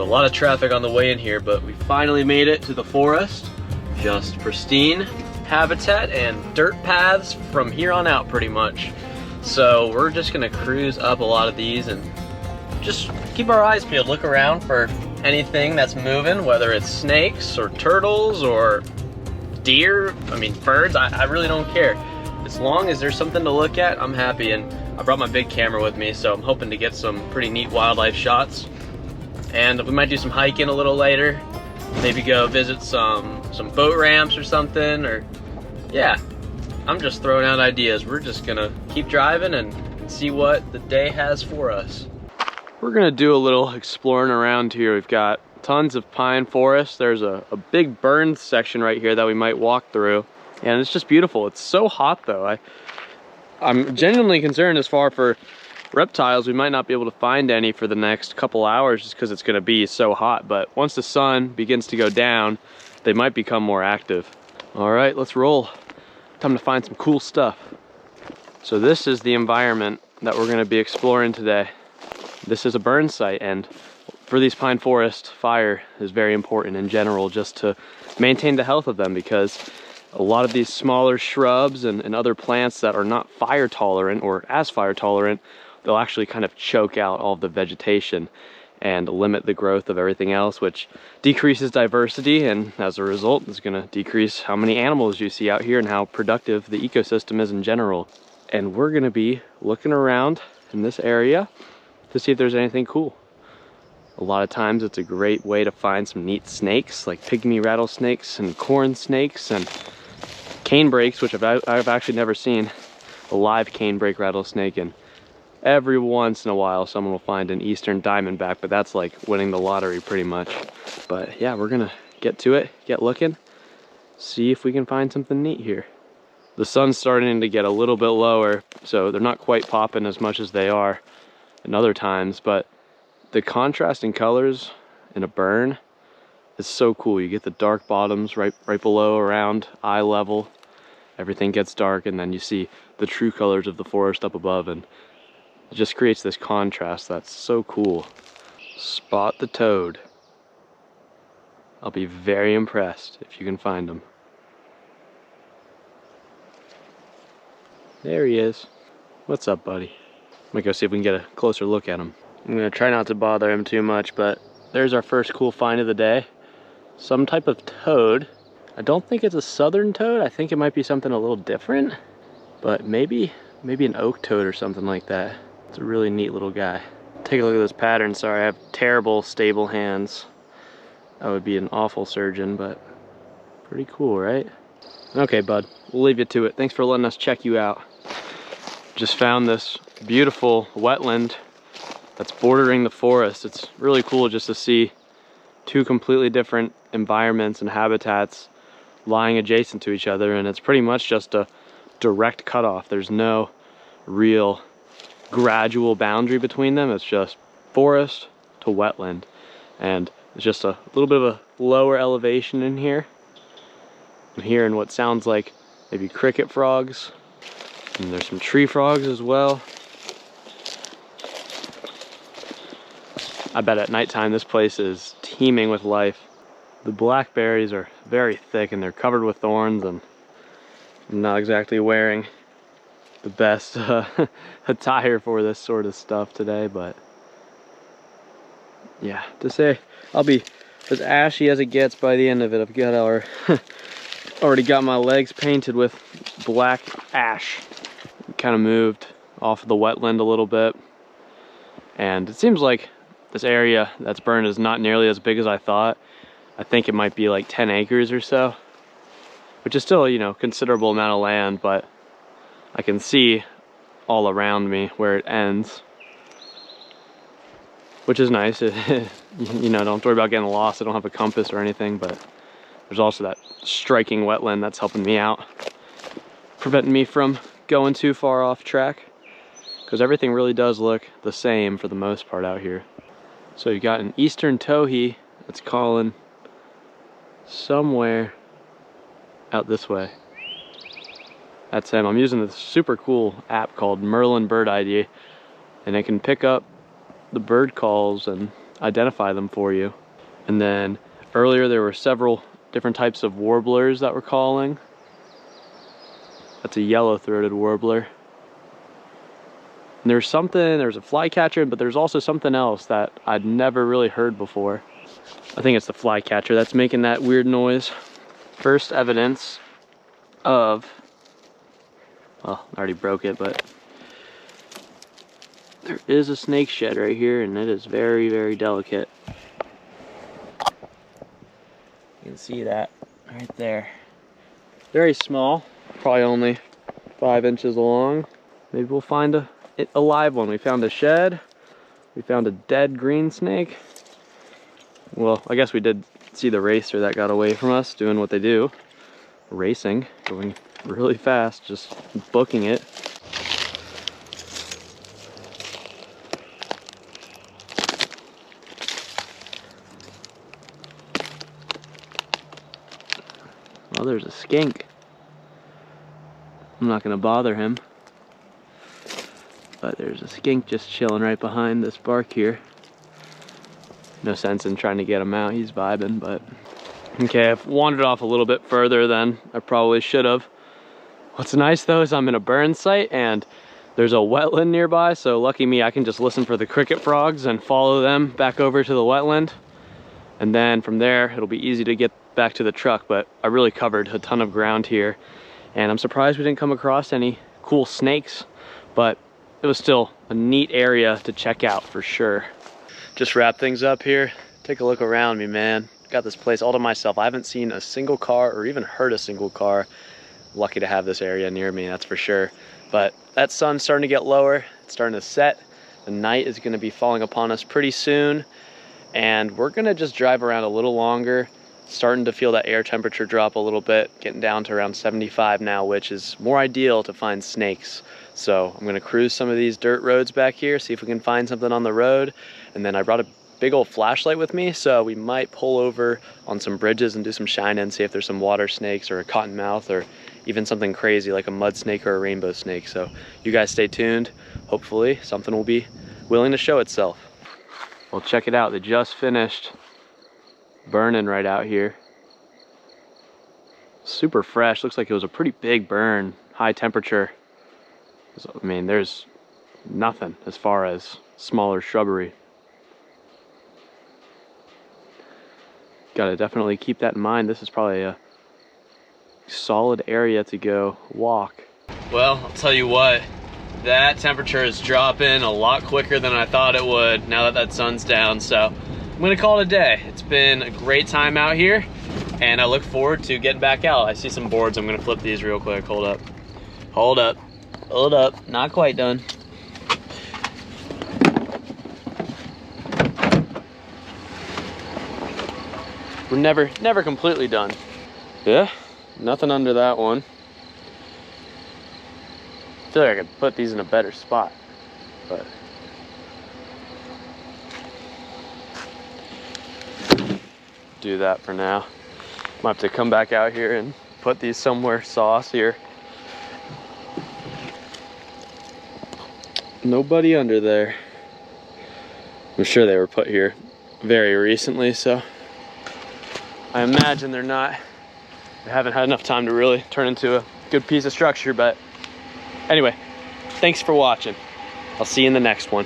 So a lot of traffic on the way in here, but we finally made it to the forest. Just pristine habitat and dirt paths from here on out pretty much. So we're just gonna cruise up a lot of these and just keep our eyes peeled, look around for anything that's moving, whether it's snakes or turtles or deer, I mean birds, I really don't care. As long as there's something to look at, I'm happy. And I brought my big camera with me, so I'm hoping to get some pretty neat wildlife shots. And we might do some hiking a little later. Maybe go visit some boat ramps or something, or yeah. I'm just throwing out ideas. We're just gonna keep driving and see what the day has for us. We're gonna do a little exploring around here. We've got tons of pine forest. There's a big burn section right here that we might walk through. And it's just beautiful. It's so hot though. I'm genuinely concerned as far for reptiles. We might not be able to find any for the next couple hours just because it's gonna be so hot. But once the sun begins to go down, they might become more active. All right, let's roll. Time to find some cool stuff. So this is the environment that we're gonna be exploring today. This is a burn site, and for these pine forests, fire is very important in general, just to maintain the health of them, because a lot of these smaller shrubs and other plants that are not fire tolerant or as fire tolerant, they'll actually kind of choke out all of the vegetation and limit the growth of everything else, which decreases diversity, and as a result is going to decrease how many animals you see out here and how productive the ecosystem is in general. And we're going to be looking around in this area to see if there's anything cool. A lot of times it's a great way to find some neat snakes, like pygmy rattlesnakes and corn snakes and canebrakes, which I've actually never seen a live canebrake rattlesnake, and every once in a while someone will find an eastern diamondback, but that's like winning the lottery pretty much. But yeah, we're gonna get to it, get looking, see if we can find something neat here. The sun's starting to get a little bit lower, so they're not quite popping as much as they are in other times, but the contrast in colors in a burn is so cool. You get the dark bottoms right below, around eye level. Everything gets dark, and then you see the true colors of the forest up above, and it just creates this contrast that's so cool. Spot the toad. I'll be very impressed if you can find him. There he is. What's up, buddy? Might go see if we can get a closer look at him. I'm gonna try not to bother him too much, but there's our first cool find of the day. Some type of toad. I don't think it's a southern toad. I think it might be something a little different, but maybe an oak toad or something like that. It's a really neat little guy. Take a look at this pattern. Sorry, I have terrible stable hands. I would be an awful surgeon, but pretty cool, right? Okay, bud, we'll leave you to it. Thanks for letting us check you out. Just found this beautiful wetland that's bordering the forest. It's really cool just to see two completely different environments and habitats lying adjacent to each other, and it's pretty much just a direct cutoff. There's no real gradual boundary between them. It's just forest to wetland, and it's just a little bit of a lower elevation in here. I'm hearing what sounds like maybe cricket frogs, and there's some tree frogs as well. I bet at nighttime this place is teeming with life. The blackberries are very thick and they're covered with thorns, and I'm not exactly wearing the best attire for this sort of stuff today, but yeah, to say I'll be as ashy as it gets by the end of it. I've got already got my legs painted with black ash. Kind of moved off of the wetland a little bit, and it seems like this area that's burned is not nearly as big as I thought. I think it might be like 10 acres or so, which is still, you know, considerable amount of land, but I can see all around me where it ends, which is nice. You know, don't worry about getting lost. I don't have a compass or anything, but there's also that striking wetland that's helping me out, preventing me from going too far off track, because everything really does look the same for the most part out here. So you got an eastern towhee that's calling somewhere out this way. That's him. I'm using this super cool app called Merlin Bird ID, and it can pick up the bird calls, and identify them for you. And then earlier there were several different types of warblers that were calling. That's a yellow-throated warbler. And there's a flycatcher, but there's also something else that I'd never really heard before. I think it's the flycatcher that's making that weird noise. First evidence of, well, I already broke it, but there is a snake shed right here, and it is very, very delicate. You can see that right there. Very small, probably only 5 inches long. Maybe we'll find a live one. We found a shed. We found a dead green snake. Well, I guess we did see the racer that got away from us doing what they do. Racing, going really fast, just booking it. Well, there's a skink. I'm not gonna bother him, but there's a skink just chilling right behind this bark here. No sense in trying to get him out, he's vibing, but. Okay, I've wandered off a little bit further than I probably should have. What's nice though is I'm in a burn site and there's a wetland nearby, so lucky me, I can just listen for the cricket frogs and follow them back over to the wetland. And then from there, it'll be easy to get back to the truck, but I really covered a ton of ground here. And I'm surprised we didn't come across any cool snakes, but it was still a neat area to check out for sure. Just wrap things up here. Take a look around me, man. Got this place all to myself. I haven't seen a single car or even heard a single car. Lucky to have this area near me, that's for sure. But that sun's starting to get lower. It's starting to set. The night is gonna be falling upon us pretty soon. And we're gonna just drive around a little longer. Starting to feel that air temperature drop a little bit, getting down to around 75 now, which is more ideal to find snakes. So I'm gonna cruise some of these dirt roads back here, see if we can find something on the road. And then I brought a big old flashlight with me, so we might pull over on some bridges and do some shining, see if there's some water snakes or a cottonmouth or even something crazy like a mud snake or a rainbow snake. So you guys stay tuned. Hopefully something will be willing to show itself. Well, check it out. They just finished burning right out here. Super fresh. Looks like it was a pretty big burn, high temperature. I mean, there's nothing as far as smaller shrubbery. Gotta definitely keep that in mind. This is probably a solid area to go walk. Well, I'll tell you what, that temperature is dropping a lot quicker than I thought it would now that that sun's down. So I'm gonna call it a day. It's been a great time out here and I look forward to getting back out. I see some boards. I'm gonna flip these real quick. Hold up. Hold up. Hold up. Not quite done. We're never completely done. Yeah, nothing under that one. I feel like I could put these in a better spot, but do that for now. Might have to come back out here and put these somewhere saucier. Nobody under there. I'm sure they were put here very recently, so I imagine they haven't had enough time to really turn into a good piece of structure. But anyway, thanks for watching. I'll see you in the next one.